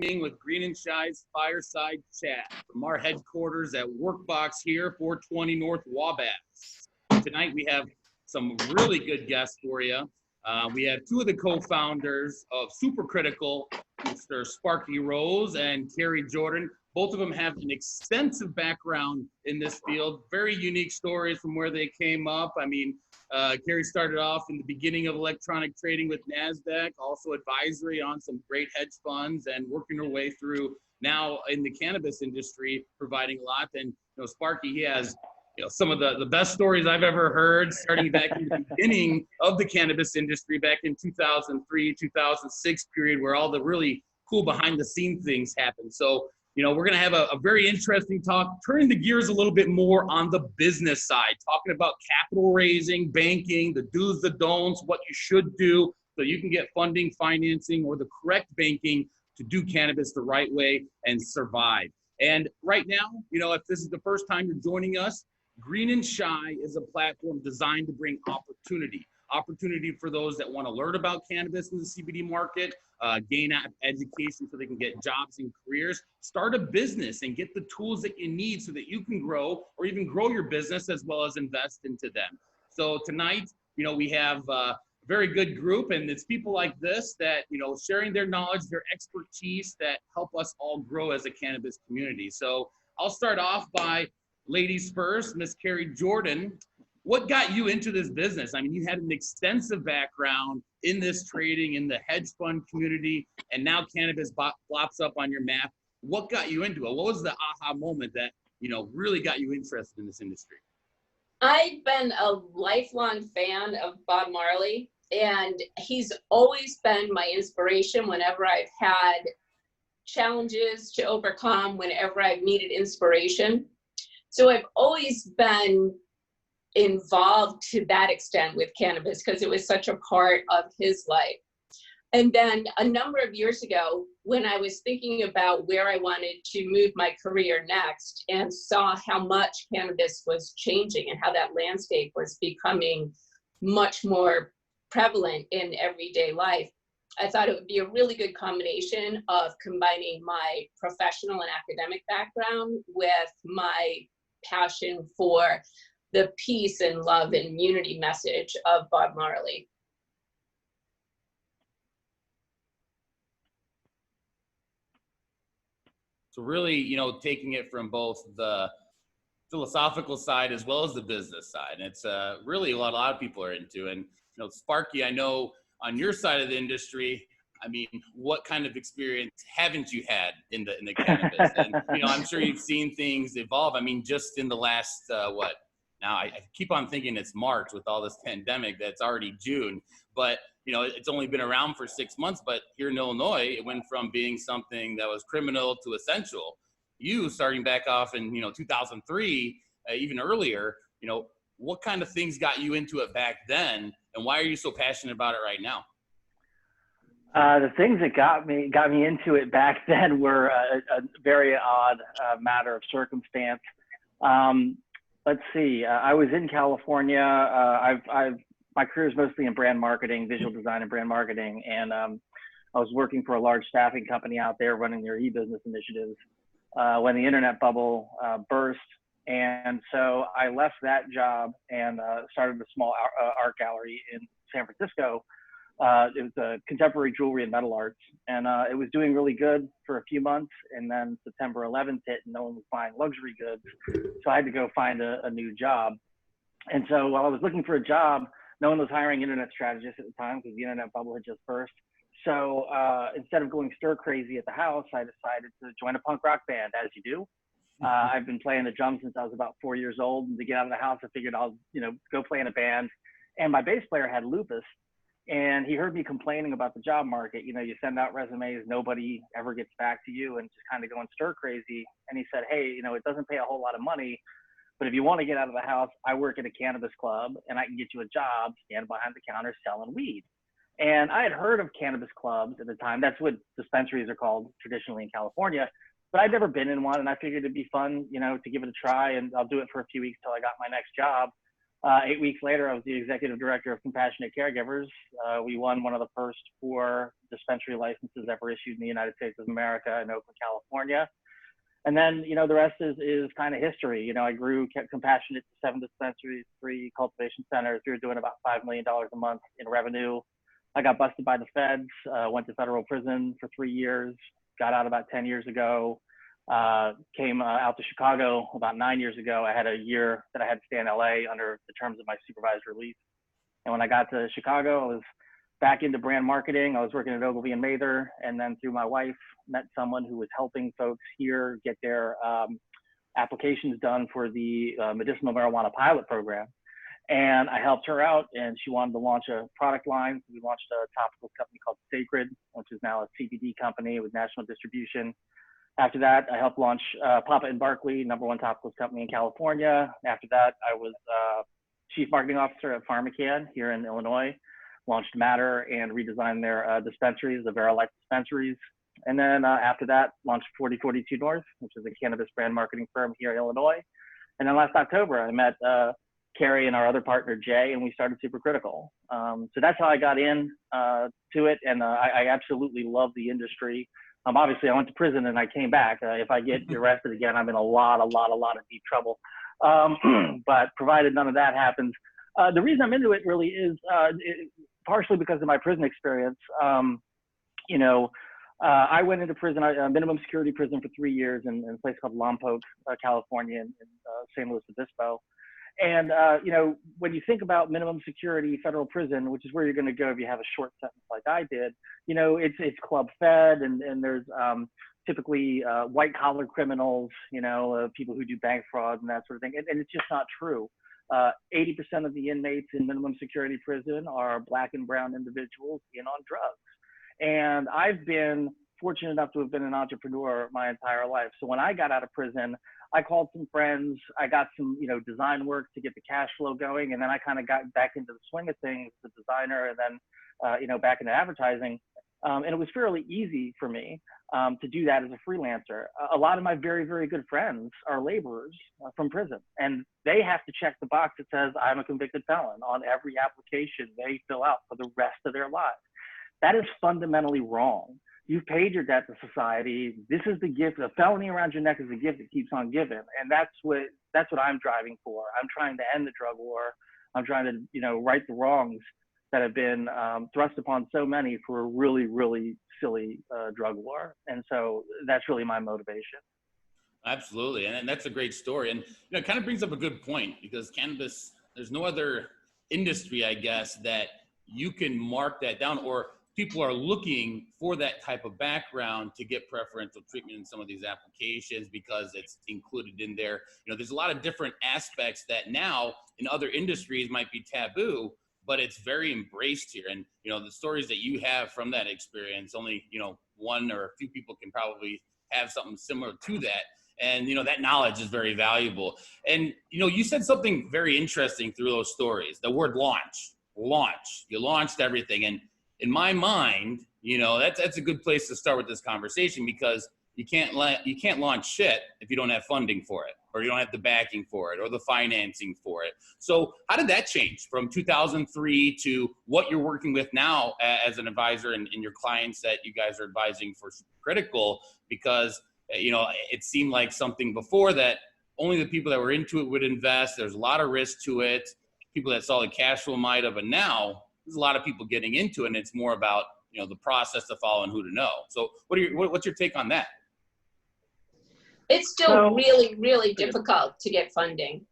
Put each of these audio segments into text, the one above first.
with Green and Shy's Fireside Chat from our headquarters at Workbox here, 420 North Wabash. Tonight we have some really good guests for you. We have two of the co-founders of Supercritical, Mr. Sparky Rose and Kerry Jordan. Both of them have an extensive background in this field, very unique stories from where they came up. I mean, Kerry started off in the beginning of electronic trading with NASDAQ, also advisory on some great hedge funds, and working her way through now in the cannabis industry, providing a lot. And Sparky, he has some of the best stories I've ever heard, starting back in the beginning of the cannabis industry back in 2003, 2006 period, where all the really cool behind the scenes things happened. So, we're going to have a very interesting talk, turning the gears a little bit more on the business side, talking about capital raising, banking, the do's, the don'ts, what you should do so you can get funding, financing, or the correct banking to do cannabis the right way and survive. And right now, if this is the first time you're joining us, Green and Shy is a platform designed to bring opportunity for those that want to learn about cannabis in the CBD market, gain education so they can get jobs and careers, start a business and get the tools that you need so that you can grow or even grow your business as well as invest into them. So tonight, we have a very good group, and it's people like this that, sharing their knowledge, their expertise that help us all grow as a cannabis community. So I'll start off by ladies first, Miss Kerry Jordan. What got you into this business? I mean, you had an extensive background in this trading, in the hedge fund community, and now cannabis plops up on your map. What got you into it? What was the aha moment that, really got you interested in this industry? I've been a lifelong fan of Bob Marley, and he's always been my inspiration whenever I've had challenges to overcome, whenever I've needed inspiration. So I've always been involved to that extent with cannabis because it was such a part of his life. And then a number of years ago, when I was thinking about where I wanted to move my career next and saw how much cannabis was changing and how that landscape was becoming much more prevalent in everyday life, I thought it would be a really good combination of combining my professional and academic background with my passion for the peace and love and unity message of Bob Marley. So really, taking it from both the philosophical side as well as the business side. And it's really what a lot of people are into. And, Sparky, I know on your side of the industry, I mean, what kind of experience haven't you had in the cannabis? And, I'm sure you've seen things evolve. I mean, just in the last, now I keep on thinking it's March with all this pandemic, that's already June, but it's only been around for 6 months, but here in Illinois, it went from being something that was criminal to essential. You starting back off in, 2003, even earlier, what kind of things got you into it back then, and why are you so passionate about it right now? The things that got me into it back then were a very odd matter of circumstance. Let's see. I was in California. My career is mostly in brand marketing, visual design, and brand marketing, and I was working for a large staffing company out there running their e-business initiatives when the internet bubble burst. And so I left that job and started a small art gallery in San Francisco. It was a contemporary jewelry and metal arts, and it was doing really good for a few months, and then September 11th hit and no one was buying luxury goods, so I had to go find a new job. And so while I was looking for a job, no one was hiring internet strategists at the time because the internet bubble had just burst. So instead of going stir crazy at the house, I decided to join a punk rock band, as you do. I've been playing the drums since I was about 4 years old, and to get out of the house, I figured I'll go play in a band. And my bass player had lupus. And he heard me complaining about the job market. You send out resumes, nobody ever gets back to you, and just kind of going stir crazy. And he said, hey, it doesn't pay a whole lot of money, but if you want to get out of the house, I work at a cannabis club and I can get you a job, stand behind the counter selling weed. And I had heard of cannabis clubs at the time. That's what dispensaries are called traditionally in California, but I'd never been in one. And I figured it'd be fun, to give it a try, and I'll do it for a few weeks till I got my next job. 8 weeks later, I was the executive director of Compassionate Caregivers. We won one of the first 4 dispensary licenses ever issued in the United States of America in Oakland, California. And then, the rest is kind of history. I grew Compassionate to 7 dispensaries, 3 cultivation centers. We were doing about $5 million a month in revenue. I got busted by the feds, went to federal prison for 3 years, got out about 10 years ago, came out to Chicago about 9 years ago. I had a year that I had to stay in LA under the terms of my supervised release. And when I got to Chicago, I was back into brand marketing. I was working at Ogilvy and Mather, and then through my wife, met someone who was helping folks here get their applications done for the medicinal marijuana pilot program. And I helped her out, and she wanted to launch a product line. So we launched a topical company called Sacred, which is now a CBD company with national distribution. After that, I helped launch Papa and Barkley, #1 topicals company in California. After that, I was chief marketing officer at PharmaCann here in Illinois, launched Matter and redesigned their dispensaries, the Vera Life dispensaries. And then after that, launched 4042 North, which is a cannabis brand marketing firm here in Illinois. And then last October, I met Kerry and our other partner, Jay, and we started Supercritical. So that's how I got in to it. And I absolutely love the industry. Obviously, I went to prison and I came back. If I get arrested again, I'm in a lot of deep trouble. But provided none of that happens, the reason I'm into it really is partially because of my prison experience. I went into prison, minimum security prison for 3 years in a place called Lompoc, California, in San Luis Obispo. And, when you think about minimum security federal prison, which is where you're going to go if you have a short sentence like I did, it's club fed, and there's typically white collar criminals, people who do bank fraud and that sort of thing. And it's just not true. 80% of the inmates in minimum security prison are Black and brown individuals in on drugs. And I've been fortunate enough to have been an entrepreneur my entire life. So when I got out of prison, I called some friends, I got some, design work to get the cash flow going. And then I kind of got back into the swing of things, the designer, and then, back into advertising. And it was fairly easy for me to do that as a freelancer. A lot of my very, very good friends are laborers from prison, and they have to check the box that says I'm a convicted felon on every application they fill out for the rest of their lives. That is fundamentally wrong. You've paid your debt to society. This is the gift. A felony around your neck is a gift that keeps on giving, and that's what I'm driving for. I'm trying to end the drug war. I'm trying to right the wrongs that have been thrust upon so many for a really, really silly drug war. And so that's really my motivation. Absolutely. And that's a great story. And it kind of brings up a good point, because cannabis, there's no other industry, I guess, that you can mark that down, or people are looking for that type of background to get preferential treatment in some of these applications because it's included in there. There's a lot of different aspects that now in other industries might be taboo, but it's very embraced here. And, the stories that you have from that experience, only, one or a few people can probably have something similar to that. And, that knowledge is very valuable. And, you said something very interesting through those stories, the word launch. You launched everything. And in my mind, that's a good place to start with this conversation, because you can't launch shit if you don't have funding for it, or you don't have the backing for it, or the financing for it. So how did that change from 2003 to what you're working with now as an advisor and your clients that you guys are advising for Supercritical? Because, it seemed like something before that only the people that were into it would invest. There's a lot of risk to it. People that saw the cash flow might have, and now there's a lot of people getting into it, and it's more about, the process to follow and who to know. So what's your take on that? It's still really, really difficult to get funding.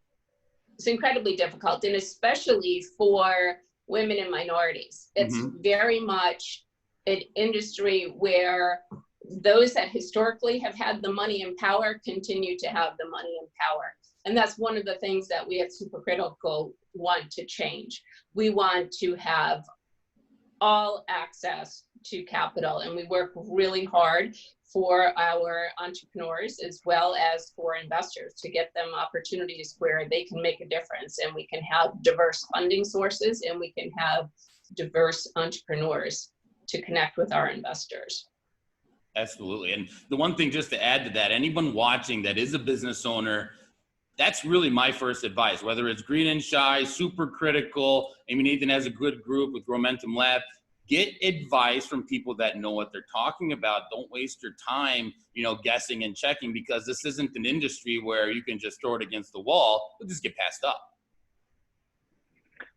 It's incredibly difficult, and especially for women and minorities. It's very much an industry where those that historically have had the money and power continue to have the money and power. And that's one of the things that we at Supercritical want to change. We want to have all access to capital, and we work really hard for our entrepreneurs as well as for investors to get them opportunities where they can make a difference, and we can have diverse funding sources, and we can have diverse entrepreneurs to connect with our investors. Absolutely. And the one thing just to add to that, anyone watching that is a business owner, that's really my first advice, whether it's Green and Shy, Supercritical. I mean, Ethan has a good group with Momentum Lab. Get advice from people that know what they're talking about. Don't waste your time, guessing and checking, because this isn't an industry where you can just throw it against the wall. It'll just get passed up.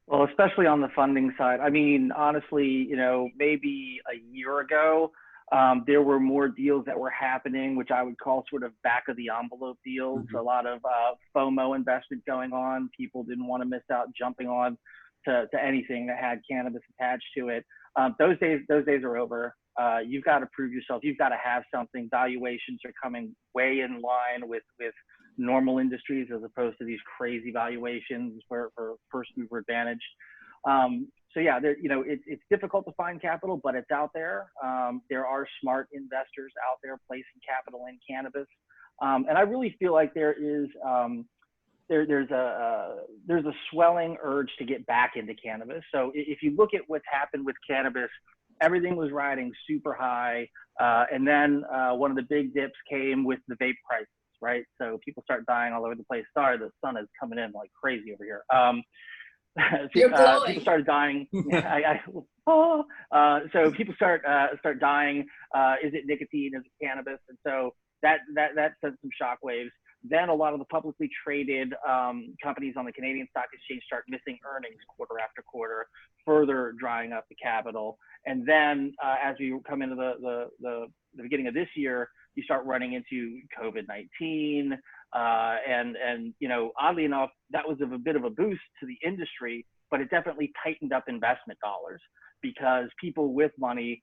Well, especially on the funding side. I mean, honestly, maybe a year ago, there were more deals that were happening, which I would call sort of back of the envelope deals. Mm-hmm. A lot of FOMO investment going on. People didn't want to miss out jumping on to anything that had cannabis attached to it. Those days are over. You've got to prove yourself. You've got to have something. Valuations are coming way in line with normal industries, as opposed to these crazy valuations for first mover advantage. So yeah, it's difficult to find capital, but it's out there. There are smart investors out there placing capital in cannabis, and I really feel like there is there's a swelling urge to get back into cannabis. So if you look at what's happened with cannabis, everything was riding super high, and then one of the big dips came with the vape prices, right? So people start dying all over the place. Sorry, the sun is coming in like crazy over here. People started dying. So people start dying. Is it nicotine? Is it cannabis? And so that sent some shockwaves. Then a lot of the publicly traded companies on the Canadian Stock Exchange start missing earnings quarter after quarter, further drying up the capital. And then as we come into the beginning of this year, you start running into COVID-19. And oddly enough, that was a bit of a boost to the industry, but it definitely tightened up investment dollars, because people with money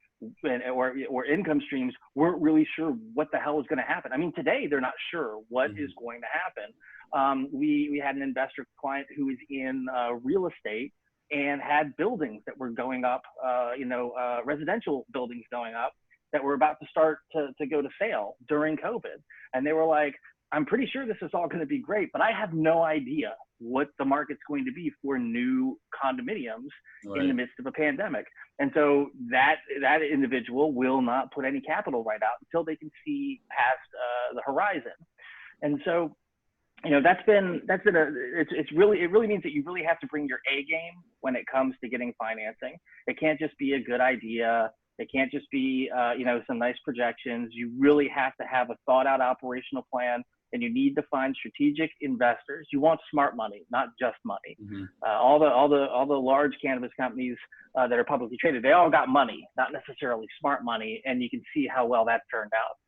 or income streams weren't really sure what the hell was going to happen. I mean, today they're not sure what is going to happen. We had an investor client who was in real estate and had buildings that were going up, residential buildings going up that were about to start to go to sale during COVID. And they were like, I'm pretty sure this is all going to be great, but I have no idea what the market's going to be for new condominiums in the midst of a pandemic. And so that individual will not put any capital right out until they can see past the horizon. And so, it really means that you really have to bring your A game when it comes to getting financing. It can't just be a good idea. It can't just be, some nice projections. You really have to have a thought out operational plan, and you need to find strategic investors. You want smart money, not just money. Mm-hmm. All the large cannabis companies that are publicly traded, they all got money, not necessarily smart money. And you can see how well that turned out.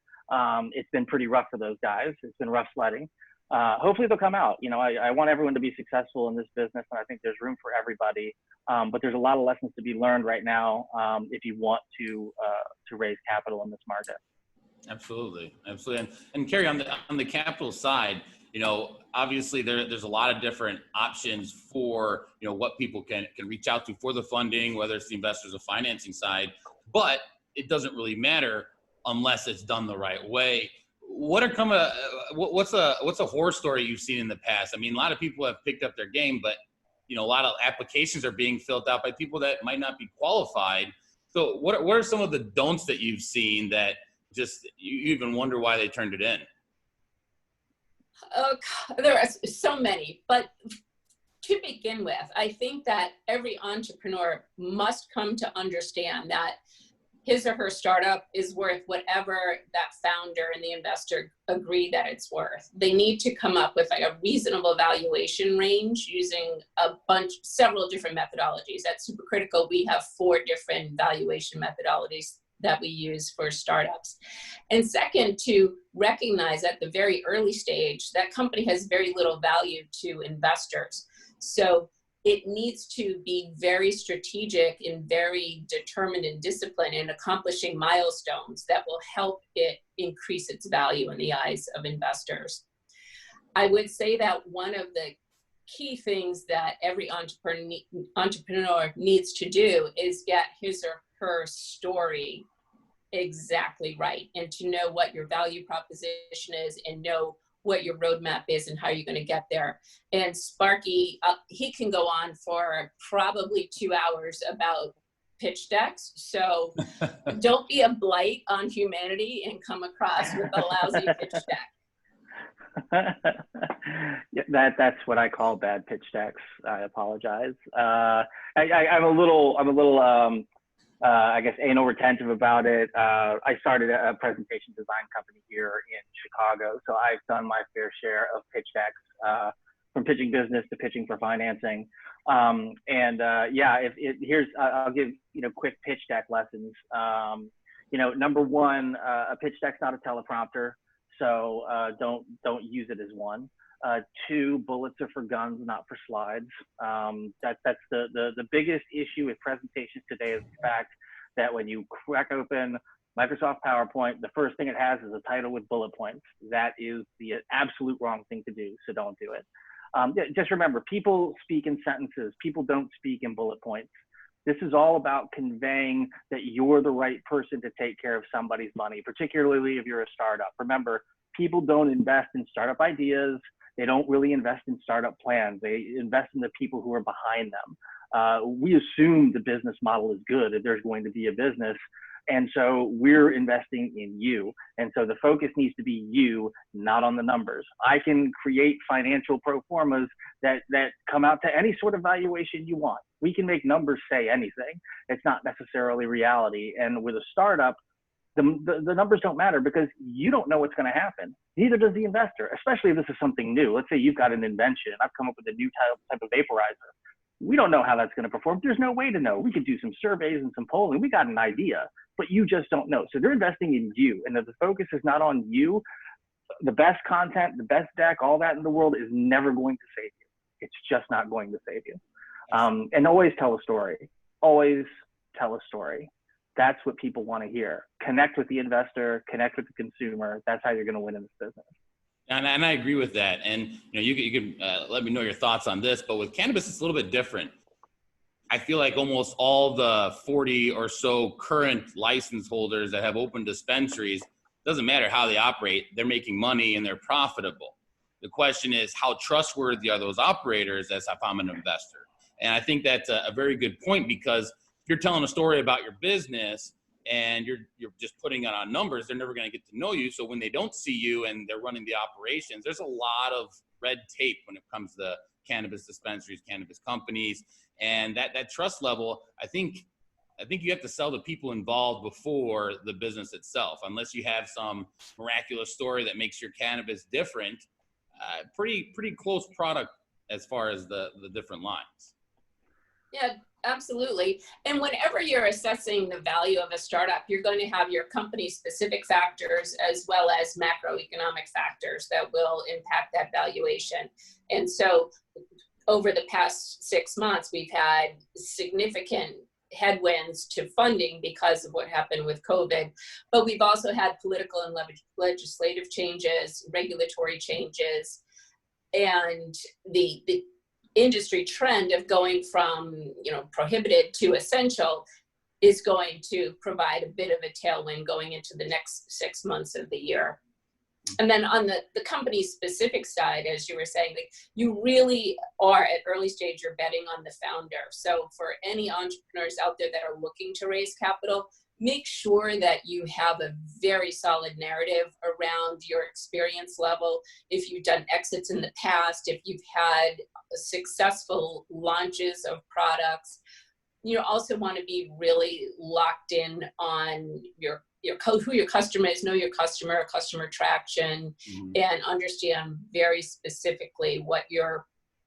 It's been pretty rough for those guys. It's been rough sledding. Hopefully they'll come out. I want everyone to be successful in this business, and I think there's room for everybody. But there's a lot of lessons to be learned right now if you want to raise capital in this market. Absolutely. And Kerry, on the capital side, obviously there's a lot of different options for what people can reach out to for the funding, whether it's the investors or financing side. But it doesn't really matter unless it's done the right way. What's a horror story you've seen in the past? I mean, a lot of people have picked up their game, but a lot of applications are being filled out by people that might not be qualified. So what are some of the don'ts that you've seen that just you even wonder why they turned it in? There are so many, but to begin with, I think that every entrepreneur must come to understand that his or her startup is worth whatever that founder and the investor agree that it's worth. They need to come up with a reasonable valuation range using several different methodologies. At Supercritical, we have 4 different valuation methodologies that we use for startups. And second, to recognize at the very early stage that company has very little value to investors. So it needs to be very strategic and very determined and disciplined in accomplishing milestones that will help it increase its value in the eyes of investors. I would say that one of the key things that every entrepreneur needs to do is get his or her story exactly right, and to know what your value proposition is and know what your roadmap is and how you're going to get there. And Sparky, he can go on for probably 2 hours about pitch decks. So don't be a blight on humanity and come across with a lousy pitch deck. Yeah, that's what I call bad pitch decks. I apologize. I'm a little I guess anal retentive about it. I started a presentation design company here in Chicago, so I've done my fair share of pitch decks, from pitching business to pitching for financing. Yeah, here's I'll give quick pitch deck lessons. Number one, a pitch deck's not a teleprompter, so don't use it as one. Two, bullets are for guns, not for slides. That's the biggest issue with presentations today is the fact that when you crack open Microsoft PowerPoint, the first thing it has is a title with bullet points. That is the absolute wrong thing to do, so don't do it. Just remember, people speak in sentences. People don't speak in bullet points. This is all about conveying that you're the right person to take care of somebody's money, particularly if you're a startup. Remember, people don't invest in startup ideas. They don't really invest in startup plans. They invest in the people who are behind them. We assume the business model is good if there's going to be a business. And so we're investing in you. And so the focus needs to be you, not on the numbers. I can create financial pro formas that come out to any sort of valuation you want. We can make numbers say anything. It's not necessarily reality. And with a startup, the numbers don't matter because you don't know what's going to happen. Neither does the investor, especially if this is something new. Let's say you've got an invention. I've come up with a new type of vaporizer. We don't know how that's going to perform. There's no way to know. We could do some surveys and some polling. We got an idea, but you just don't know. So they're investing in you. And if the focus is not on you, the best content, the best deck, all that in the world is never going to save you. It's just not going to save you. And always tell a story. Always tell a story. That's what people want to hear. Connect with the investor, connect with the consumer. That's how you're going to win in this business. And I agree with that. And you can let me know your thoughts on this. But with cannabis, it's a little bit different. I feel like almost all the 40 or so current license holders that have open dispensaries, doesn't matter how they operate, they're making money and they're profitable. The question is, how trustworthy are those operators as if I'm an investor? And I think that's a very good point, because if you're telling a story about your business and you're just putting it on numbers, they're never going to get to know you. So when they don't see you and they're running the operations, there's a lot of red tape when it comes to cannabis dispensaries, cannabis companies, and that trust level. I think you have to sell the people involved before the business itself, unless you have some miraculous story that makes your cannabis different. Pretty close product as far as the different lines. Yeah, absolutely. And whenever you're assessing the value of a startup, you're going to have your company-specific factors as well as macroeconomic factors that will impact that valuation. And so over the past 6 months, we've had significant headwinds to funding because of what happened with COVID, but we've also had political and legislative changes, regulatory changes, and the industry trend of going from prohibited to essential is going to provide a bit of a tailwind going into the next 6 months of the year. And then on the company specific side, as you were saying, you really are at early stage, you're betting on the founder. So for any entrepreneurs out there that are looking to raise capital, make sure that you have a very solid narrative around your experience level. If you've done exits in the past, if you've had successful launches of products, you also want to be really locked in on who your customer is, know your customer traction, and understand very specifically what your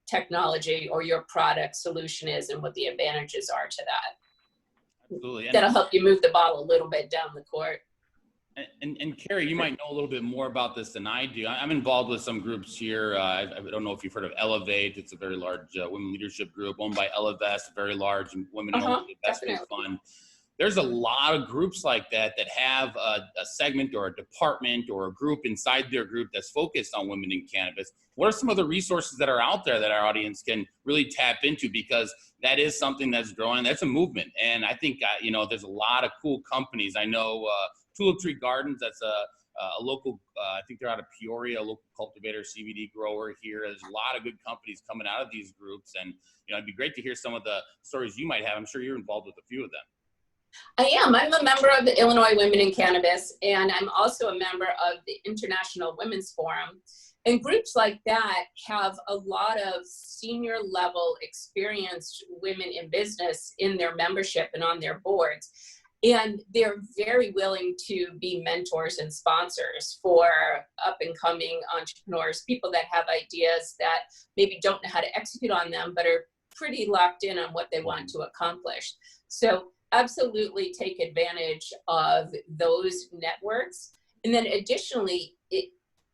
technology or your product solution is and what the advantages are to that. Absolutely. That'll help you move the ball a little bit down the court. And Kerry, you might know a little bit more about this than I do. I'm involved with some groups here. I don't know if you've heard of Elevate. It's a very large women leadership group owned by Elevest, a very large women-owned investment fund. There's a lot of groups like that have a segment or a department or a group inside their group that's focused on women in cannabis. What are some of the resources that are out there that our audience can really tap into? Because that is something that's growing. That's a movement. And I think, there's a lot of cool companies. I know Tulip Tree Gardens, that's a local, I think they're out of Peoria, a local cultivator, CBD grower here. There's a lot of good companies coming out of these groups. And, it'd be great to hear some of the stories you might have. I'm sure you're involved with a few of them. I am. I'm a member of the Illinois Women in Cannabis, and I'm also a member of the International Women's Forum. And groups like that have a lot of senior level experienced women in business in their membership and on their boards. And they're very willing to be mentors and sponsors for up and coming entrepreneurs, people that have ideas that maybe don't know how to execute on them, but are pretty locked in on what they want to accomplish. So absolutely take advantage of those networks. And then additionally,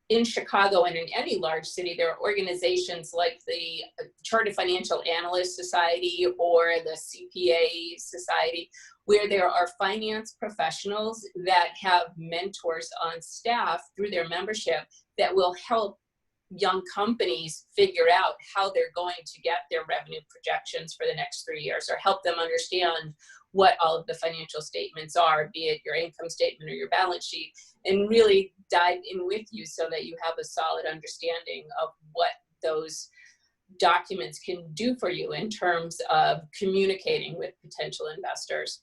in Chicago and in any large city, there are organizations like the Chartered Financial Analyst Society or the CPA Society, where there are finance professionals that have mentors on staff through their membership that will help young companies figure out how they're going to get their revenue projections for the next 3 years, or help them understand what all of the financial statements are, be it your income statement or your balance sheet, and really dive in with you so that you have a solid understanding of what those documents can do for you in terms of communicating with potential investors.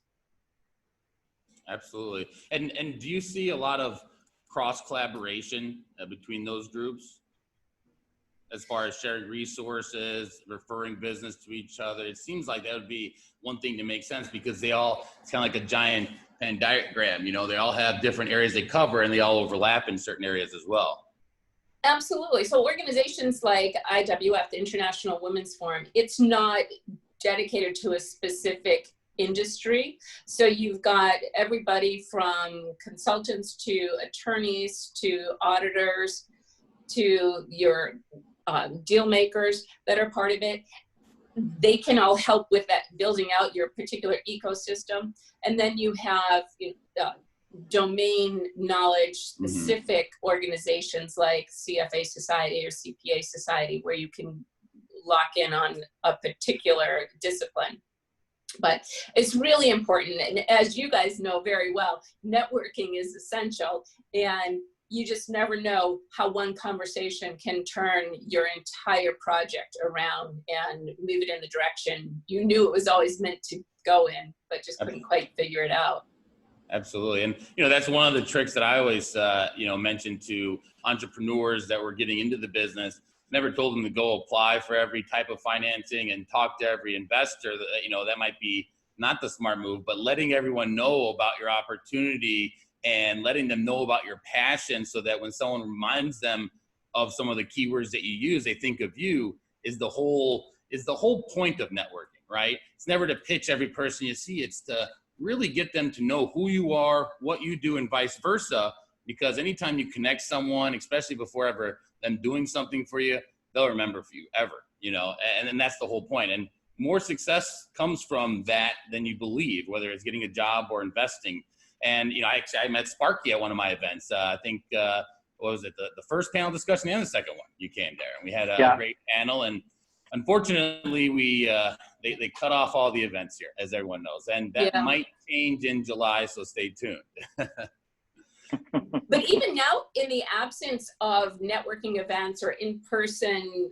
Absolutely. And do you see a lot of cross collaboration between those groups as far as sharing resources, referring business to each other? It seems like that would be one thing to make sense, because they all, it's kind of like a giant Venn diagram, you know, they all have different areas they cover and they all overlap in certain areas as well. Absolutely. So organizations like IWF, the International Women's Forum, it's not dedicated to a specific industry. So you've got everybody from consultants to attorneys to auditors to your deal makers that are part of it. They can all help with that, building out your particular ecosystem. And then you have domain knowledge specific organizations like CFA Society or CPA Society, where you can lock in on a particular discipline. But it's really important. And as you guys know very well, networking is essential. And you just never know how one conversation can turn your entire project around and move it in the direction you knew it was always meant to go in, but just couldn't quite figure it out. Absolutely. And, you know, that's one of the tricks that I always, mention to entrepreneurs that were getting into the business. Never told them to go apply for every type of financing and talk to every investor. That, you know, that might be not the smart move, but letting everyone know about your opportunity and letting them know about your passion, so that when someone reminds them of some of the keywords that you use, they think of you, is the whole point of networking, right? It's never to pitch every person you see. It's to really get them to know who you are, what you do, and vice versa. Because anytime you connect someone, especially before ever them doing something for you, they'll remember for you ever, you know, and that's the whole point. And more success comes from that than you believe, whether it's getting a job or investing. And, you know, I met Sparky at one of my events. I think, what was it, the first panel discussion and the second one, you came there. And we had a great panel. And unfortunately, they cut off all the events here, as everyone knows. And that might change in July, so stay tuned. But even now, in the absence of networking events or in-person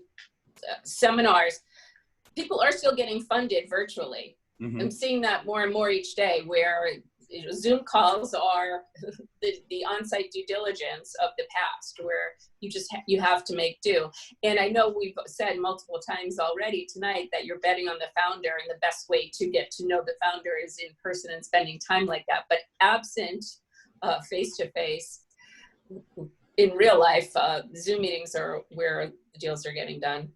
seminars, people are still getting funded virtually. I'm seeing that more and more each day, where Zoom calls are the on-site due diligence of the past, where you have to make do. And I know we've said multiple times already tonight that you're betting on the founder, and the best way to get to know the founder is in person and spending time like that. But absent face-to-face, in real life, Zoom meetings are where the deals are getting done.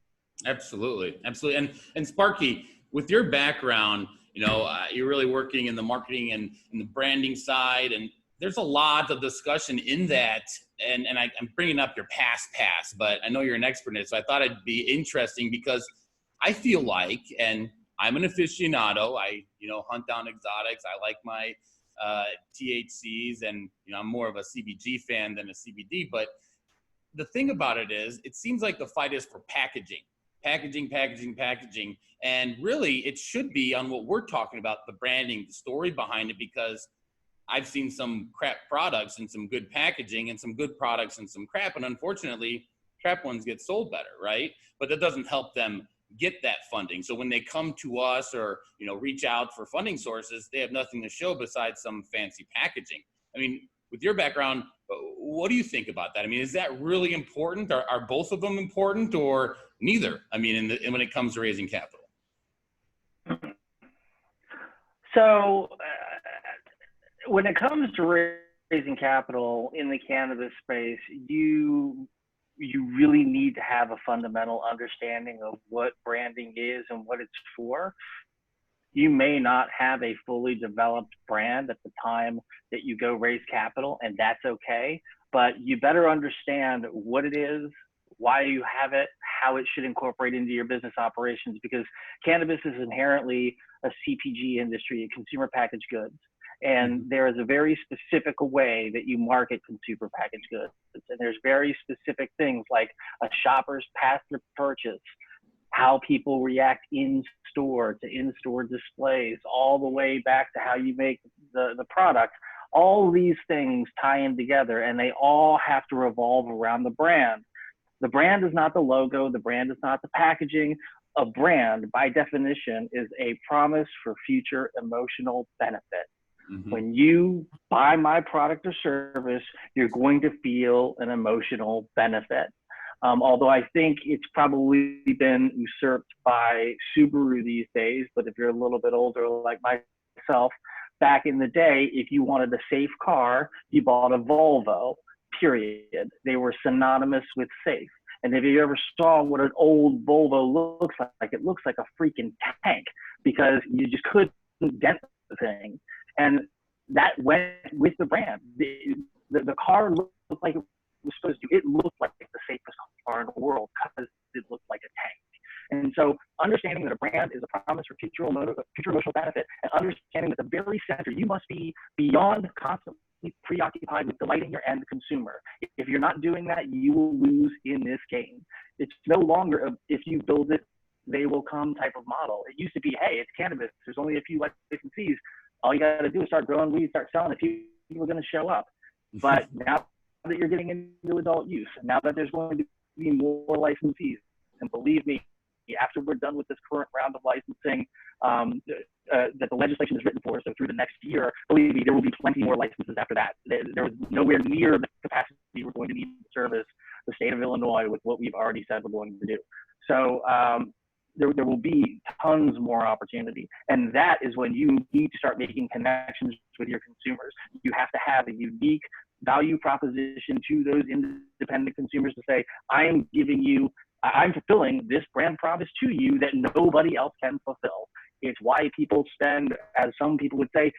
Absolutely. And Sparky, with your background, you know, you're really working in the marketing and in the branding side, and there's a lot of discussion in that. And I'm bringing up your past, but I know you're an expert in it, so I thought it'd be interesting, because I feel like, and I'm an aficionado, I hunt down exotics. I like my THCs, and I'm more of a CBG fan than a CBD. But the thing about it is, it seems like the fight is for packaging. And really, it should be on what we're talking about, the branding, the story behind it, because I've seen some crap products and some good packaging, and some good products and some crap. And unfortunately, crap ones get sold better, right? But that doesn't help them get that funding. So when they come to us or, reach out for funding sources, they have nothing to show besides some fancy packaging. I mean, with your background, what do you think about that? I mean, is that really important? Are both of them important, or neither? I mean, when it comes to raising capital. So when it comes to raising capital in the cannabis space, you really need to have a fundamental understanding of what branding is and what it's for. You may not have a fully developed brand at the time that you go raise capital, and that's okay. But you better understand what it is, why you have it, how it should incorporate into your business operations, because cannabis is inherently a CPG industry, a consumer packaged goods. And there is a very specific way that you market consumer packaged goods. And there's very specific things like a shopper's path to purchase, how people react in-store to in-store displays, all the way back to how you make the product. All these things tie in together, and they all have to revolve around the brand. The brand is not the logo. The brand is not the packaging. A brand, by definition, is a promise for future emotional benefit. Mm-hmm. When you buy my product or service, you're going to feel an emotional benefit. Although I think it's probably been usurped by Subaru these days, but if you're a little bit older like myself, back in the day, if you wanted a safe car, you bought a Volvo, period. They were synonymous with safe. And if you ever saw what an old Volvo looks like, it looks like a freaking tank because you just couldn't dent the thing. And that went with the brand. The car looked like it was supposed to. It looked like the safest car in the world because it looked like a tank. And so understanding that a brand is a promise for future emotional benefit, and understanding that the very center, you must be beyond constantly preoccupied with delighting your end consumer. If you're not doing that, you will lose in this game. It's no longer a, if you build it, they will come type of model. It used to be, hey, it's cannabis. There's only a few licensees. All you got to do is start growing weed, start selling it. People are going to show up. But now that you're getting into adult use, now that there's going to be more licensees, and believe me, after we're done with this current round of licensing that the legislation is written for, so through the next year, believe me, there will be plenty more licenses after that. There is nowhere near the capacity we're going to need to service the state of Illinois with what we've already said we're going to do. So there will be tons more opportunity. And that is when you need to start making connections with your consumers. You have to have a unique value proposition to those independent consumers to say, I'm fulfilling this brand promise to you that nobody else can fulfill. It's why people spend, as some people would say,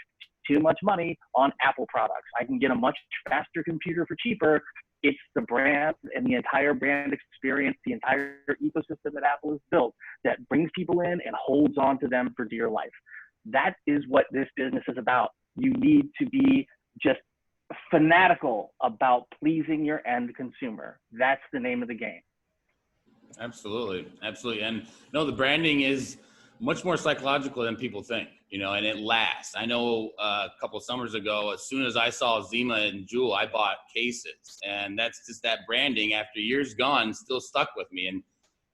too much money on Apple products. I can get a much faster computer for cheaper. It's the brand and the entire brand experience, the entire ecosystem that Apple has built that brings people in and holds on to them for dear life. That is what this business is about. You need to be just fanatical about pleasing your end consumer. That's the name of the game. Absolutely. Absolutely. And no, the branding is much more psychological than people think, and it lasts. I know a couple of summers ago, as soon as I saw Zima and Juul, I bought cases, and that's just that branding after years gone still stuck with me. And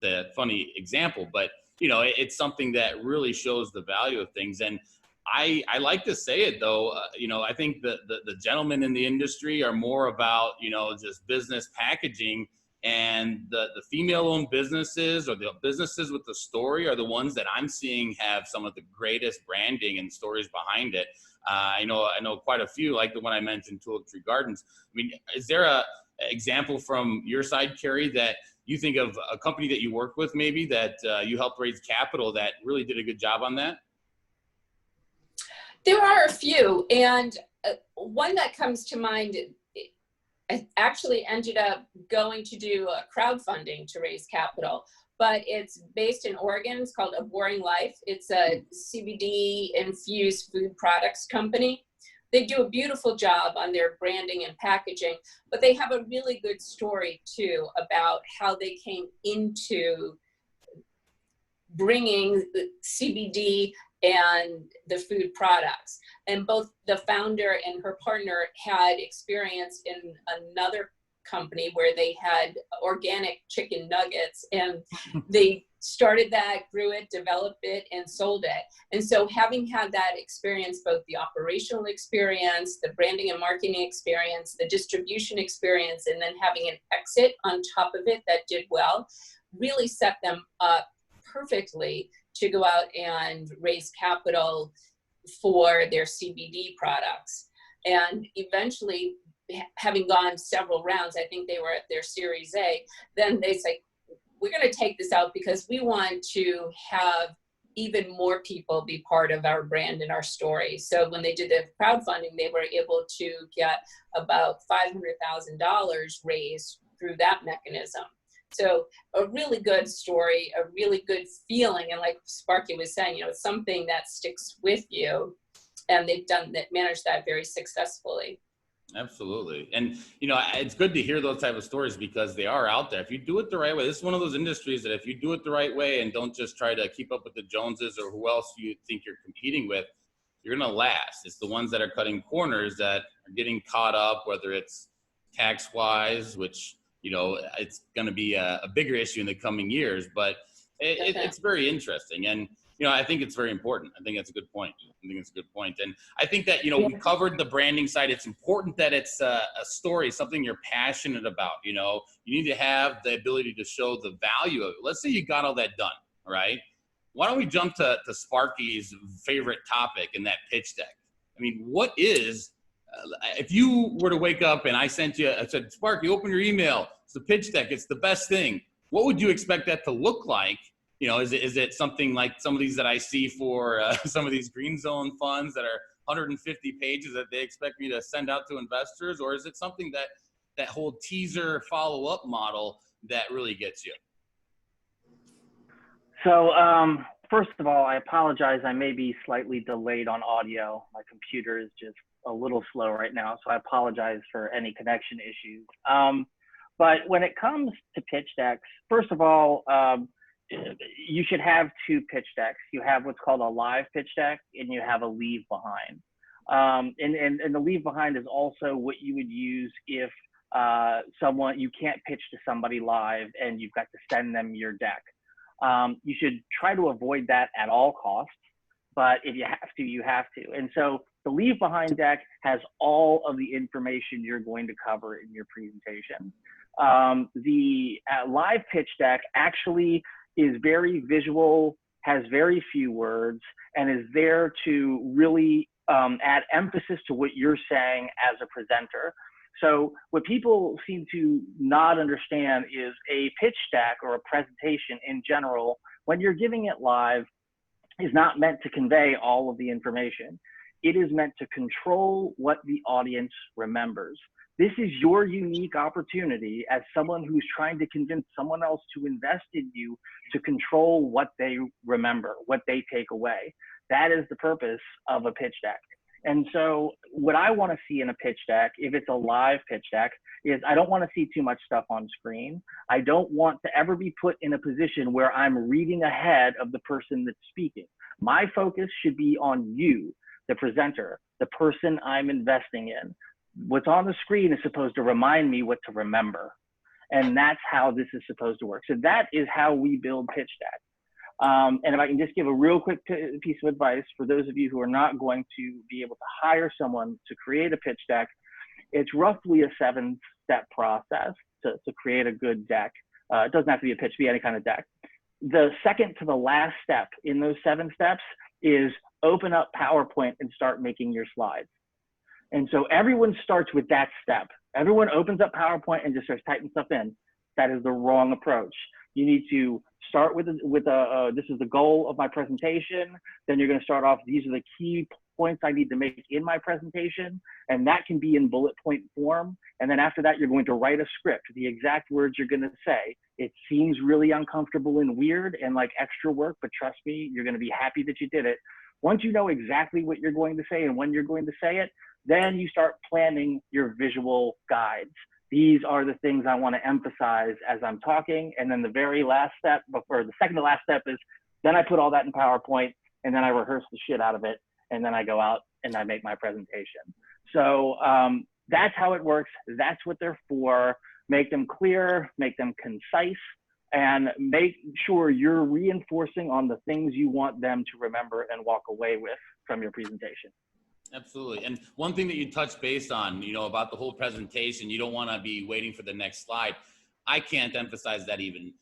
the funny example, but it's something that really shows the value of things. And I like to say it though, I think the gentlemen in the industry are more about, just business packaging. And the female-owned businesses or the businesses with the story are the ones that I'm seeing have some of the greatest branding and stories behind it. I know quite a few, like the one I mentioned, Tulip Tree Gardens. I mean, is there a example from your side, Kerry, that you think of a company that you work with maybe that you helped raise capital that really did a good job on that? There are a few, and one that comes to mind, I actually ended up going to do a crowdfunding to raise capital, but it's based in Oregon. It's called A Boring Life. It's a CBD infused food products company. They do a beautiful job on their branding and packaging, but they have a really good story too about how they came into bringing the CBD and the food products. And both the founder and her partner had experience in another company where they had organic chicken nuggets, and they started that, grew it, developed it, and sold it. And so having had that experience, both the operational experience, the branding and marketing experience, the distribution experience, and then having an exit on top of it that did well, really set them up perfectly to go out and raise capital for their CBD products. And eventually, having gone several rounds, I think they were at their Series A, then they say, we're going to take this out because we want to have even more people be part of our brand and our story. So when they did the crowdfunding, they were able to get about $500,000 raised through that mechanism. So a really good story, a really good feeling. And like Sparky was saying, it's something that sticks with you, and they've managed that very successfully. Absolutely. And, it's good to hear those type of stories because they are out there. If you do it the right way, this is one of those industries that if you do it the right way and don't just try to keep up with the Joneses or who else you think you're competing with, you're going to last. It's the ones that are cutting corners that are getting caught up, whether it's tax-wise, which, it's going to be a bigger issue in the coming years, but it's very interesting. And, I think it's very important. I think that's a good point. And I think that, we covered the branding side. It's important that it's a story, something you're passionate about. You need to have the ability to show the value of it. Let's say you got all that done, right? Why don't we jump to Sparky's favorite topic in that pitch deck? I mean, what is, if you were to wake up and I said, Sparky, open your email. It's the pitch deck. It's the best thing. What would you expect that to look like? Is it something like some of these that I see for some of these green zone funds that are 150 pages that they expect me to send out to investors? Or is it something that whole teaser follow-up model that really gets you? So first of all, I apologize. I may be slightly delayed on audio. My computer is just a little slow right now, so I apologize for any connection issues. But when it comes to pitch decks, first of all, you should have two pitch decks. You have what's called a live pitch deck, and you have a leave behind. And the leave behind is also what you would use if you can't pitch to somebody live and you've got to send them your deck. You should try to avoid that at all costs, but if you have to, you have to. And so the leave behind deck has all of the information you're going to cover in your presentation. The live pitch deck actually is very visual, has very few words, and is there to really add emphasis to what you're saying as a presenter. So what people seem to not understand is a pitch deck or a presentation in general, when you're giving it live, is not meant to convey all of the information. It is meant to control what the audience remembers. This is your unique opportunity as someone who's trying to convince someone else to invest in you to control what they remember, what they take away. That is the purpose of a pitch deck. And so what I want to see in a pitch deck, if it's a live pitch deck, is I don't want to see too much stuff on screen. I don't want to ever be put in a position where I'm reading ahead of the person that's speaking. My focus should be on you, the presenter, the person I'm investing in. What's on the screen is supposed to remind me what to remember. And that's how this is supposed to work. So that is how we build pitch decks. And if I can just give a real quick piece of advice for those of you who are not going to be able to hire someone to create a pitch deck, it's roughly a 7-step process to create a good deck. It doesn't have to be a pitch, be any kind of deck. The second to the last step in those 7 steps is open up PowerPoint and start making your slides. And so everyone starts with that step. Everyone opens up PowerPoint and just starts typing stuff in. That is the wrong approach. You need to start with this is the goal of my presentation. Then you're going to start off, these are the key points I need to make in my presentation. And that can be in bullet point form. And then after that, you're going to write a script, the exact words you're going to say. It seems really uncomfortable and weird and like extra work, but trust me, you're going to be happy that you did it. Once you know exactly what you're going to say and when you're going to say it, then you start planning your visual guides. These are the things I want to emphasize as I'm talking. And then the very last step, or the second to last step, is then I put all that in PowerPoint and then I rehearse the shit out of it. And then I go out and I make my presentation. So that's how it works. That's what they're for. make them clear, make them concise, and make sure you're reinforcing on the things you want them to remember and walk away with from your presentation. Absolutely. And one thing that you touched base on, about the whole presentation, you don't want to be waiting for the next slide. I can't emphasize that even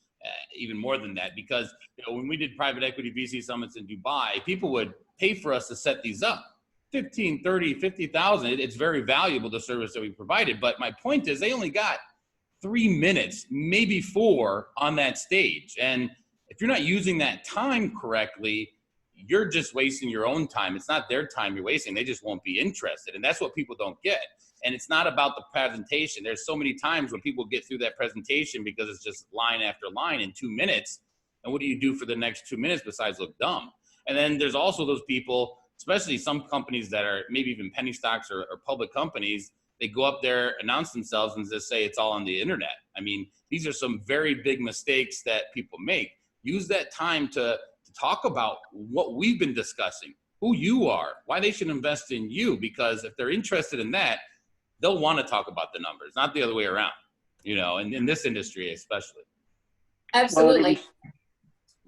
more than that, because when we did private equity VC summits in Dubai, people would pay for us to set these up. 15, 30, 50,000. It's very valuable, the service that we provided. But my point is, they only got 3 minutes, maybe 4 on that stage. And if you're not using that time correctly, you're just wasting your own time. It's not their time you're wasting. They just won't be interested. And that's what people don't get. And it's not about the presentation. There's so many times when people get through that presentation because it's just line after line in 2 minutes. And what do you do for the next 2 minutes besides look dumb? And then there's also those people, especially some companies that are maybe even penny stocks or public companies, they go up there, announce themselves, and just say it's all on the internet. I mean, these are some very big mistakes that people make. Use that time to talk about what we've been discussing, who you are, why they should invest in you, because if they're interested in that, they'll want to talk about the numbers, not the other way around, and in this industry especially. Absolutely.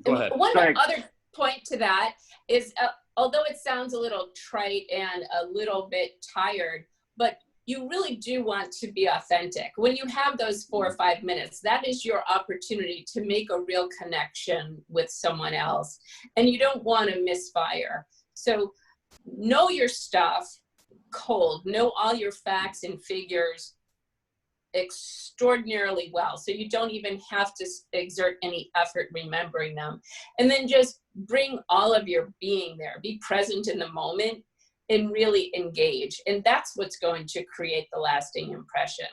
Go ahead. One other point to that is, although it sounds a little trite and a little bit tired, but you really do want to be authentic. When you have those 4 or 5 minutes, that is your opportunity to make a real connection with someone else. And you don't want to misfire. So know your stuff cold, know all your facts and figures extraordinarily well. So you don't even have to exert any effort remembering them. And then just bring all of your being there, be present in the moment, and really engage. And that's what's going to create the lasting impression.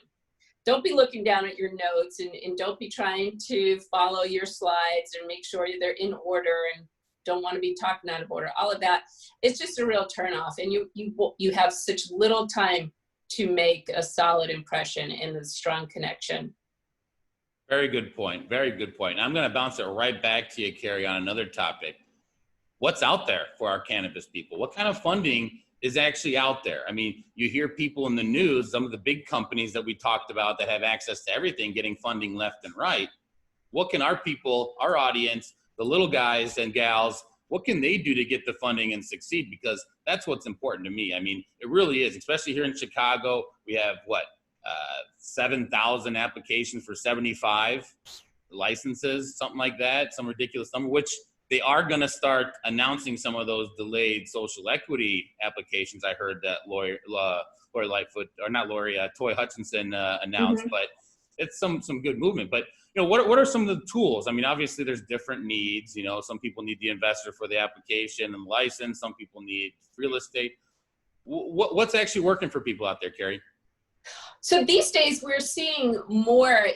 Don't be looking down at your notes, and don't be trying to follow your slides and make sure they're in order and don't want to be talking out of order. All of that, it's just a real turnoff. And you have such little time to make a solid impression and a strong connection. Very good point. Very good point. And I'm going to bounce it right back to you, Kerry, on another topic. What's out there for our cannabis people? What kind of funding is actually out there? I mean, you hear people in the news, some of the big companies that we talked about that have access to everything, getting funding left and right. What can our people, our audience, the little guys and gals, what can they do to get the funding and succeed? Because that's what's important to me. I mean, it really is, especially here in Chicago. We have 7,000 applications for 75 licenses, something like that, some ridiculous number, which they are going to start announcing some of those delayed social equity applications. I heard that Lori Lightfoot, or not Lori, Toy Hutchinson announced, but it's some good movement. But what are some of the tools? I mean, obviously there's different needs. Some people need the investor for the application and license. Some people need real estate. What's actually working for people out there, Kerry? So these days we're seeing more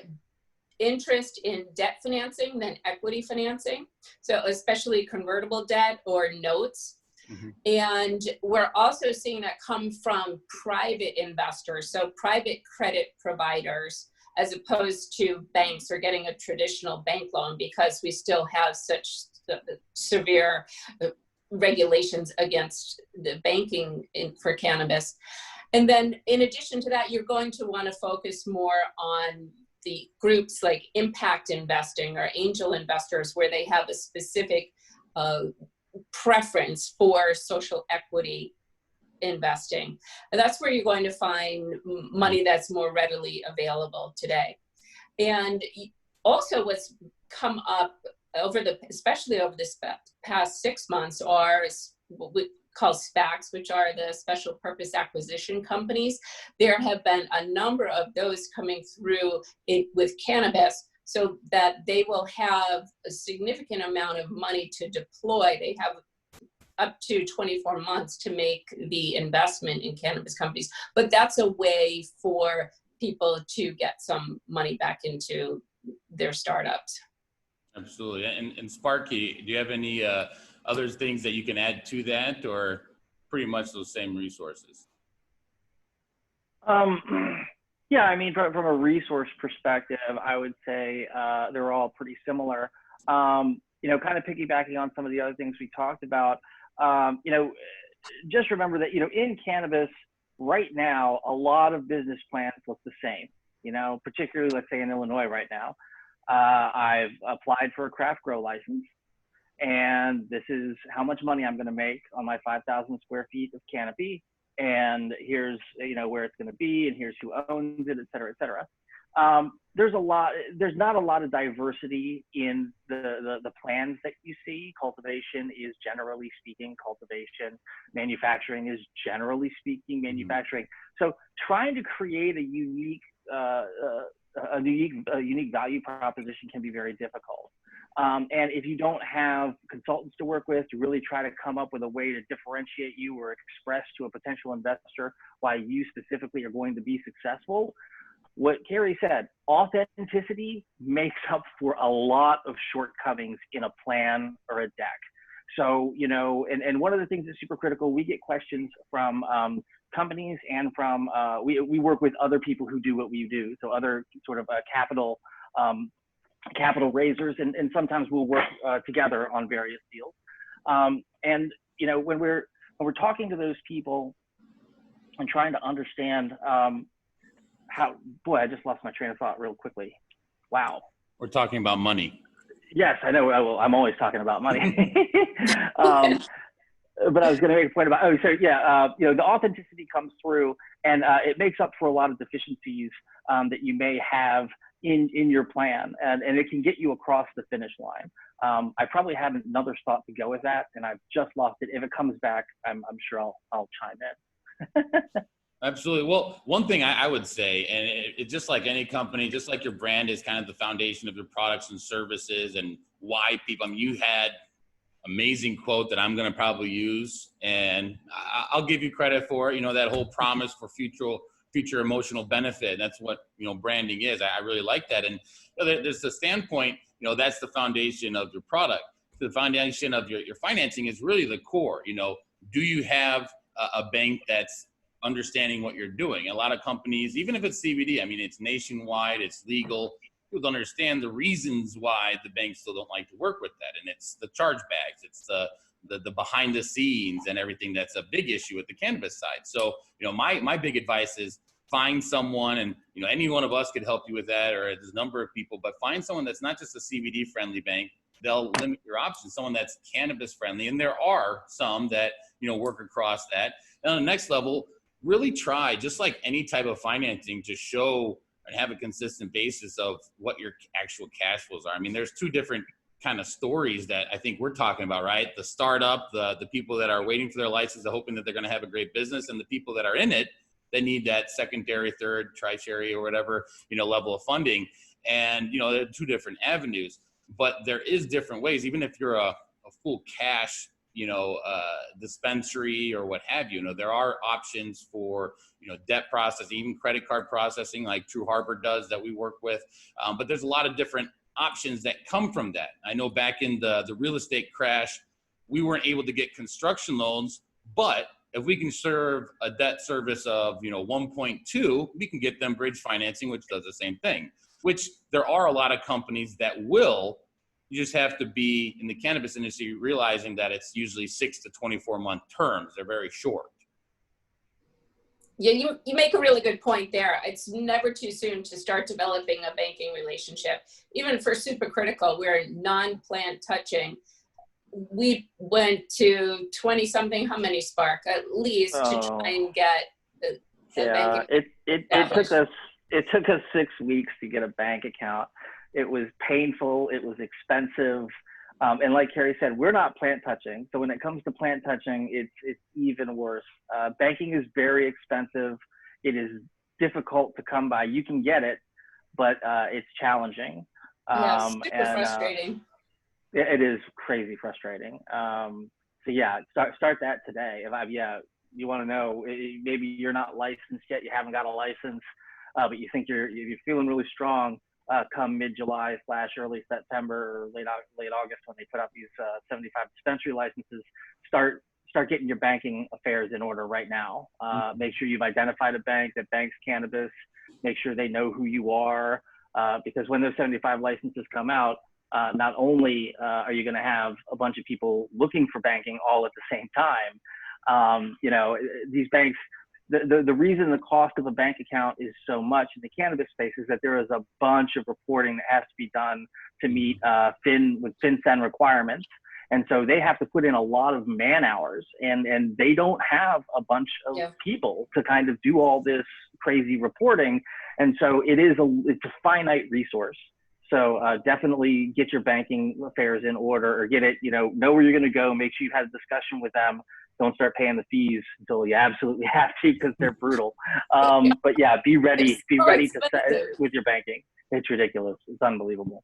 interest in debt financing than equity financing. So especially convertible debt or notes. Mm-hmm. And we're also seeing that come from private investors, so private credit providers, as opposed to banks or getting a traditional bank loan, because we still have such severe regulations against the banking for cannabis. And then in addition to that, you're going to want to focus more on the groups like impact investing or angel investors, where they have a specific preference for social equity investing. And that's where you're going to find money that's more readily available today. And also what's come up especially over this past 6 months, are what we call SPACs, which are the special purpose acquisition companies. There have been a number of those coming through with cannabis, so that they will have a significant amount of money to deploy. They have up to 24 months to make the investment in cannabis companies. But that's a way for people to get some money back into their startups. Absolutely. And Sparky, do you have any other things that you can add to that, or pretty much those same resources? Yeah, I mean, from a resource perspective, I would say they're all pretty similar. Kind of piggybacking on some of the other things we talked about, just remember that, in cannabis right now, a lot of business plans look the same. you know, particularly let's say in Illinois right now. I've applied for a craft grow license, and this is how much money I'm going to make on my 5,000 square feet of canopy. And here's, you know, where it's going to be, and here's who owns it, et cetera, et cetera. There's not a lot of diversity in the plans that you see. Cultivation is generally speaking cultivation. Manufacturing is generally speaking manufacturing. So trying to create a unique value proposition can be very difficult. And if you don't have consultants to work with to really try to come up with a way to differentiate you or express to a potential investor why you specifically are going to be successful, what Kerry said, authenticity makes up for a lot of shortcomings in a plan or a deck. So, you know, and one of the things that's super critical, we get questions from companies and from, we work with other people who do what we do. So other sort of capital raisers, and sometimes we'll work together on various deals. And, you know, when we're talking to those people and trying to understand boy, I just lost my train of thought real quickly. Wow. We're talking about money. Yes, I know. I'm always talking about money. But I was going to make a point about, you know, the authenticity comes through, and it makes up for a lot of deficiencies that you may have in your plan, and it can get you across the finish line. I probably have another thought to go with that, and I've just lost it. If it comes back, I'm sure I'll chime in. Absolutely. Well, one thing I would say, and it's just like any company, just like your brand is kind of the foundation of your products and services and why people, I mean, you had amazing quote that I'm going to probably use, and I'll give you credit for it. You know, that whole promise for future emotional benefit. That's what, you know, branding is. I really like that. And you know, there's the standpoint, you know, that's the foundation of your product. The foundation of your financing is really the core. You know, do you have a bank that's understanding what you're doing? A lot of companies, even if it's CBD, I mean, it's nationwide, it's legal. People don't understand the reasons why the banks still don't like to work with that. And it's the chargebacks, it's the behind the scenes and everything that's a big issue with the cannabis side. So, you know, my big advice is find someone, and, you know, any one of us could help you with that, or there's a number of people, but find someone that's not just a CBD friendly bank. They'll limit your options, someone that's cannabis friendly. And there are some that, you know, work across that. And on the next level, really try, just like any type of financing, to show and have a consistent basis of what your actual cash flows are. I mean, there's two different kind of stories that I think we're talking about, right? The startup, the people that are waiting for their license, hoping that they're going to have a great business, and the people that are in it that need that secondary, third, tertiary, or whatever, you know, level of funding. And, you know, there are two different avenues, but there is different ways. Even if you're a full cash, you know, dispensary or what have you, you know, there are options for, you know, debt processing, even credit card processing like True Harbor does that we work with. But there's a lot of different options that come from that. I know back in the real estate crash, we weren't able to get construction loans, but if we can serve a debt service of, you know, 1.2, we can get them bridge financing, which does the same thing, which there are a lot of companies that will. You just have to be in the cannabis industry realizing that it's usually 6 to 24-month terms. They're very short. Yeah, you make a really good point there. It's never too soon to start developing a banking relationship. Even for supercritical, we're non-plant touching. We went to 20-something, how many, Spark, at least, to try and get the banking. It took us 6 weeks to get a bank account. It was painful. It was expensive. And like Kerry said, we're not plant touching. So when it comes to plant touching, it's even worse. Banking is very expensive. It is difficult to come by. You can get it, but it's challenging. Yeah, super frustrating. It is crazy frustrating. So yeah, start that today. You want to know, maybe you're not licensed yet. You haven't got a license, but you think you're feeling really strong. Come mid-July / early September or late August, when they put out these 75 dispensary licenses, start getting your banking affairs in order right now. Make sure you've identified a bank that banks cannabis. Make sure they know who you are, because when those 75 licenses come out, not only are you going to have a bunch of people looking for banking all at the same time, you know, these banks, the reason the cost of a bank account is so much in the cannabis space is that there is a bunch of reporting that has to be done to meet FinCEN requirements. And so they have to put in a lot of man hours, and they don't have a bunch of people to kind of do all this crazy reporting. And so it's a finite resource. So definitely get your banking affairs in order, or get it, know where you're going to go. Make sure you've had a discussion with them. Don't start paying the fees until you absolutely have to, because they're brutal. But yeah, be ready. Be ready to set with your banking. It's ridiculous. It's unbelievable.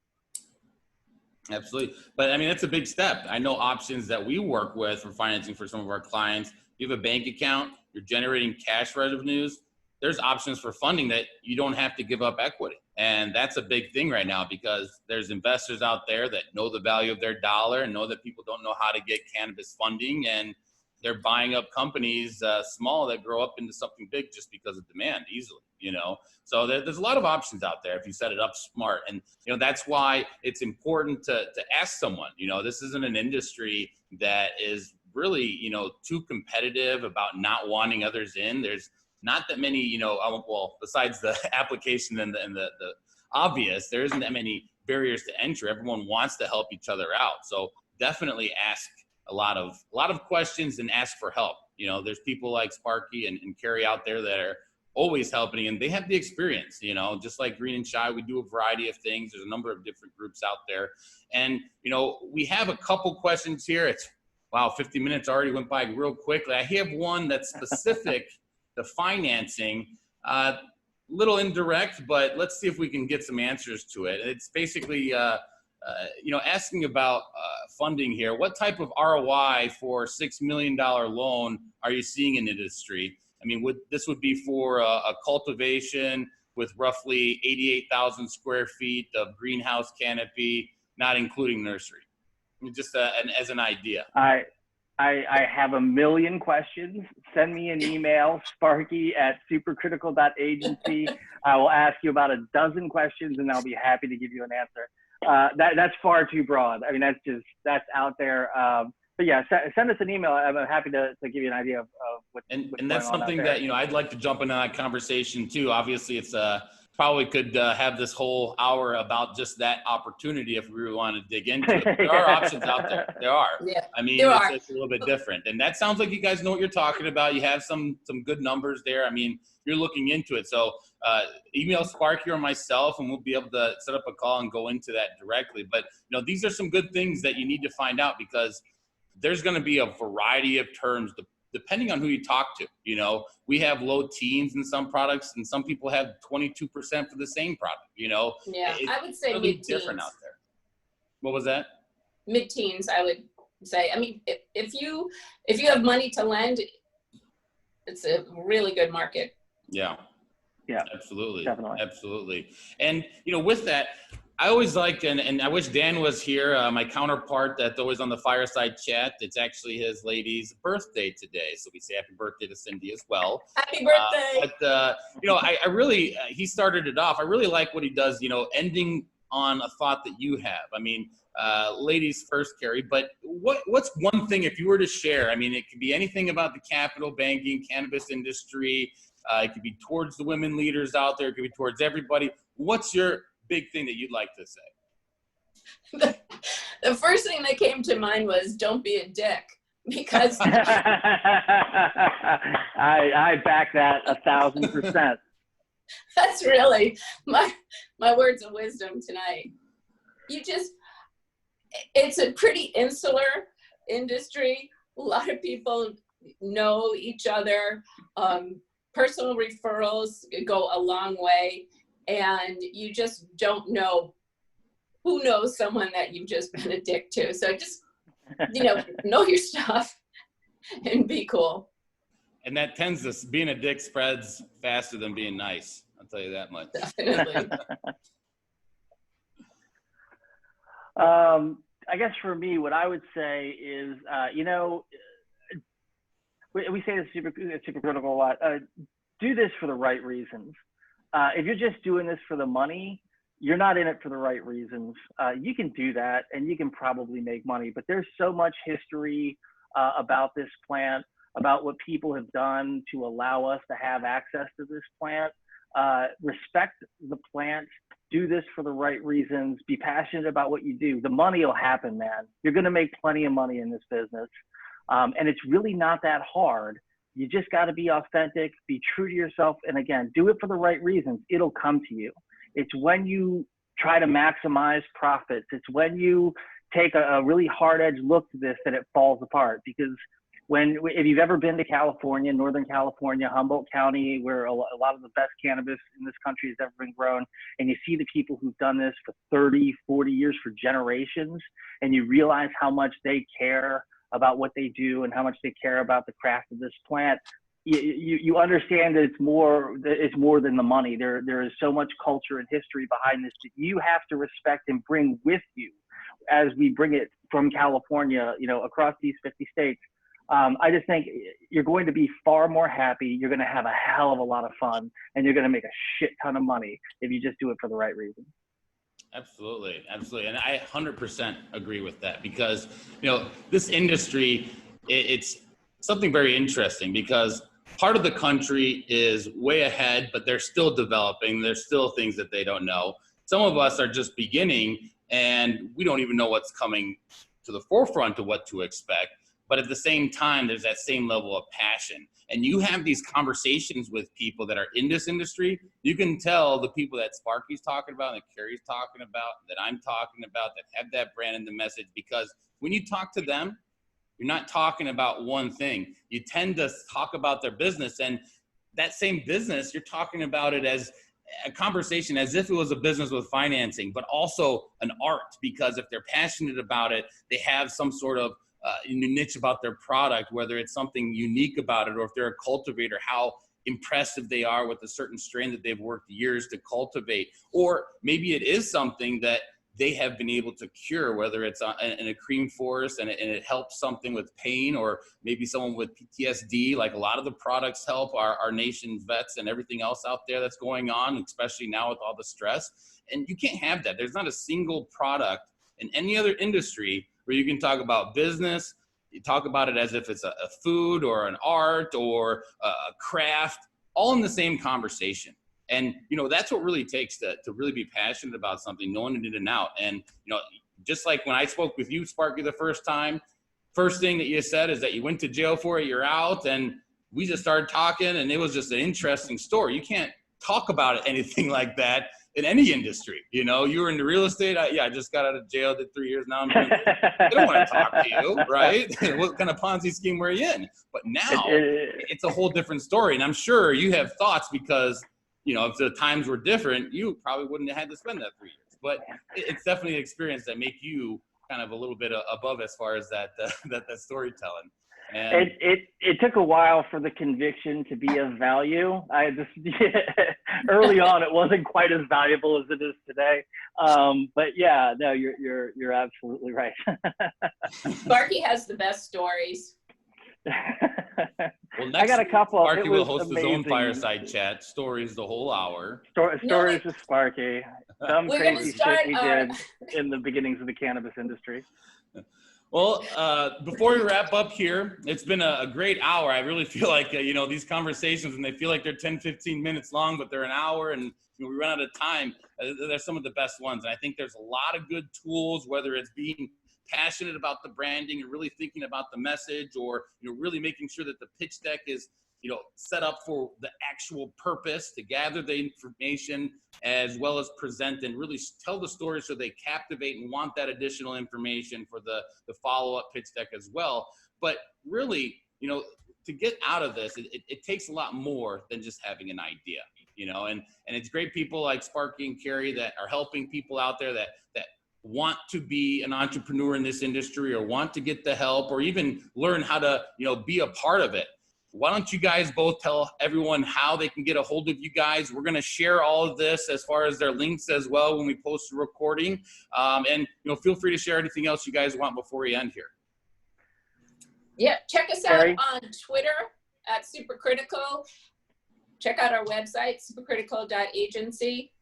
Absolutely. But I mean, that's a big step. I know options that we work with for financing for some of our clients. You have a bank account, you're generating cash revenues. There's options for funding that you don't have to give up equity. And that's a big thing right now, because there's investors out there that know the value of their dollar and know that people don't know how to get cannabis funding. And they're buying up companies small that grow up into something big just because of demand easily, So there's a lot of options out there if you set it up smart. And, that's why it's important to ask someone. This isn't an industry that is really, too competitive about not wanting others in. There's not that many, well, besides the application and the obvious, there isn't that many barriers to entry. Everyone wants to help each other out. So definitely ask a lot of questions and ask for help. There's people like Sparky and Kerry out there that are always helping, and they have the experience, just like Green and Shy. We do a variety of things. There's a number of different groups out there. And, we have a couple questions here. Wow, 50 minutes already went by real quickly. I have one that's specific to financing, little indirect, but let's see if we can get some answers to it. It's basically, asking about funding here. What type of ROI for $6 million loan are you seeing in the industry? I mean, this would be for a cultivation with roughly 88,000 square feet of greenhouse canopy, not including nursery. Just as an idea. I have a million questions. Send me an email, Sparky@supercritical.agency. I will ask you about a dozen questions, and I'll be happy to give you an answer. That's far too broad. I mean, that's out there. But yeah, send us an email. I'm happy to give you an idea of what's and going that's on something that I'd like to jump into that conversation too. Obviously, it's probably could have this whole hour about just that opportunity if we really want to dig into it. There are options out there. There are. Yeah, I mean, it's a little bit different, and that sounds like you guys know what you're talking about. You have some good numbers there. I mean, you're looking into it. So email Sparky or myself, and we'll be able to set up a call and go into that directly. But these are some good things that you need to find out, because there's going to be a variety of terms depending on who you talk to. We have low teens in some products, and some people have 22% for the same product. Yeah, I would say really mid-teens. Different out there. What was that? Mid-teens, I would say. I mean, if you have money to lend, it's a really good market. Yeah. Yeah. Absolutely. Definitely. Absolutely. And with that, I always like, and I wish Dan was here, my counterpart that's always on the Fireside Chat. It's actually his lady's birthday today. So we say happy birthday to Cindy as well. Happy birthday. But I really, he started it off. I really like what he does, ending on a thought that you have. I mean, ladies first, Kerry, but what's one thing, if you were to share, I mean, it could be anything about the capital banking, cannabis industry. It could be towards the women leaders out there. It could be towards everybody. What's your big thing that you'd like to say? The first thing that came to mind was don't be a dick, because I back that 1,000%. That's really my words of wisdom tonight. It's a pretty insular industry. A lot of people know each other. Personal referrals go a long way, and you just don't know who knows someone that you've just been a dick to. So just, know your stuff and be cool. And that tends to, being a dick spreads faster than being nice. I'll tell you that much. Definitely. I guess for me, what I would say is, we say this super critical a lot. Do this for the right reasons. If you're just doing this for the money, you're not in it for the right reasons. You can do that, and you can probably make money, but there's so much history about this plant. about what people have done to allow us to have access to this plant. Respect the plant, do this for the right reasons, be passionate about what you do. The money will happen, man. You're going to make plenty of money in this business. And it's really not that hard. You just got to be authentic, be true to yourself. And again, do it for the right reasons. It'll come to you. It's when you try to maximize profits. It's when you take a really hard-edged look to this that it falls apart. Because if you've ever been to California, Northern California, Humboldt County, where a lot of the best cannabis in this country has ever been grown, and you see the people who've done this for 30, 40 years, for generations, and you realize how much they care about what they do and how much they care about the craft of this plant, you understand that it's more than the money. There is so much culture and history behind this that you have to respect and bring with you as we bring it from California, across these 50 states. I just think you're going to be far more happy. You're going to have a hell of a lot of fun, and you're going to make a shit ton of money if you just do it for the right reason. Absolutely. Absolutely. And I 100% agree with that, because, this industry, it's something very interesting, because part of the country is way ahead, but they're still developing. There's still things that they don't know. Some of us are just beginning, and we don't even know what's coming to the forefront of what to expect. But at the same time, there's that same level of passion. And you have these conversations with people that are in this industry. You can tell the people that Sparky's talking about, that Kerry's talking about, that I'm talking about, that have that brand in the message, because when you talk to them, you're not talking about one thing. You tend to talk about their business, and that same business, you're talking about it as a conversation as if it was a business with financing, but also an art, because if they're passionate about it, they have some sort of niche about their product, whether it's something unique about it, or if they're a cultivator, how impressive they are with a certain strain that they've worked years to cultivate. Or maybe it is something that they have been able to cure, whether it's in a cream forest and it helps something with pain, or maybe someone with PTSD, like a lot of the products help our nation's vets and everything else out there that's going on, especially now with all the stress. And you can't have that. There's not a single product in any other industry where you can talk about business, you talk about it as if it's a food or an art or a craft, all in the same conversation. And, that's what really takes to really be passionate about something, knowing it in and out. And, just like when I spoke with you, Sparky, the first time, first thing that you said is that you went to jail for it, you're out, and we just started talking, and it was just an interesting story. You can't talk about anything like that in any industry. You were into real estate. I just got out of jail, did 3 years. Now I'm doing I don't want to talk to you, right? What kind of Ponzi scheme were you in? But now it's a whole different story. And I'm sure you have thoughts, because, if the times were different, you probably wouldn't have had to spend that 3 years. But it's definitely an experience that make you kind of a little bit above as far as that storytelling. And it took a while for the conviction to be of value. Early on, it wasn't quite as valuable as it is today. But yeah, no, you're absolutely right. Sparky has the best stories. Well, I got a couple. Sparky will host his own fireside chat, stories the whole hour. Stories with Sparky. Some crazy shit he did in the beginnings of the cannabis industry. Well, before we wrap up here, it's been a great hour. I really feel like, these conversations, and they feel like they're 10, 15 minutes long, but they're an hour, and we run out of time. They're some of the best ones. And I think there's a lot of good tools, whether it's being passionate about the branding and really thinking about the message, or, really making sure that the pitch deck is, set up for the actual purpose to gather the information as well as present and really tell the story so they captivate and want that additional information for the follow-up pitch deck as well. But really, to get out of this, it takes a lot more than just having an idea, and it's great people like Sparky and Kerry that are helping people out there that want to be an entrepreneur in this industry, or want to get the help, or even learn how to, be a part of it. Why don't you guys both tell everyone how they can get a hold of you guys? We're going to share all of this as far as their links as well when we post the recording. And, feel free to share anything else you guys want before we end here. Yeah, check us out on Twitter at Supercritical. Check out our website, supercritical.agency.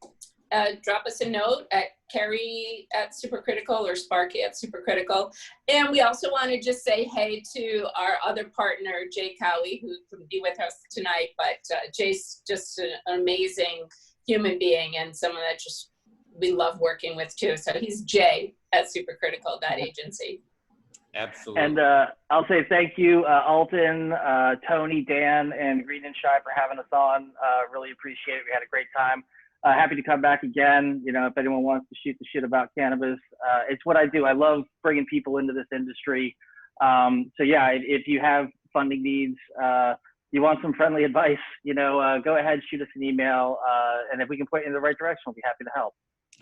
drop us a note at Kerry at Supercritical or Sparky at Supercritical. And we also want to just say hey to our other partner, Jay Cowie, who couldn't be with us tonight, but Jay's just an amazing human being and someone that just we love working with too. So he's Jay at supercritical.agency. Absolutely. And I'll say thank you, Alton, Tony, Dan, and Green and Shy for having us on. Really appreciate it. We had a great time. Happy to come back again. You know, if anyone wants to shoot the shit about cannabis, it's what I do. I love bringing people into this industry. So yeah, if you have funding needs, you want some friendly advice, you know, go ahead, shoot us an email. And if we can point you in the right direction, we'll be happy to help.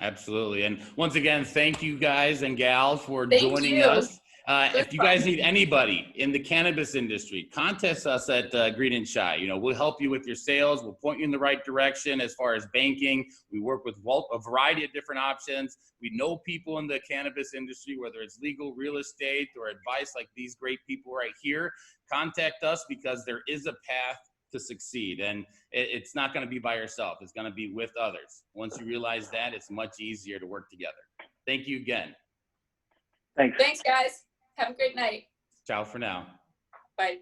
Absolutely. And once again, thank you guys and gals for joining us. If you guys need anybody in the cannabis industry, contact us at Green and Shy. You know, we'll help you with your sales. We'll point you in the right direction as far as banking. We work with a variety of different options. We know people in the cannabis industry, whether it's legal, real estate, or advice like these great people right here. Contact us because there is a path to succeed. And it's not going to be by yourself. It's going to be with others. Once you realize that, it's much easier to work together. Thank you again. Thanks. Thanks, guys. Have a great night. Ciao for now. Bye.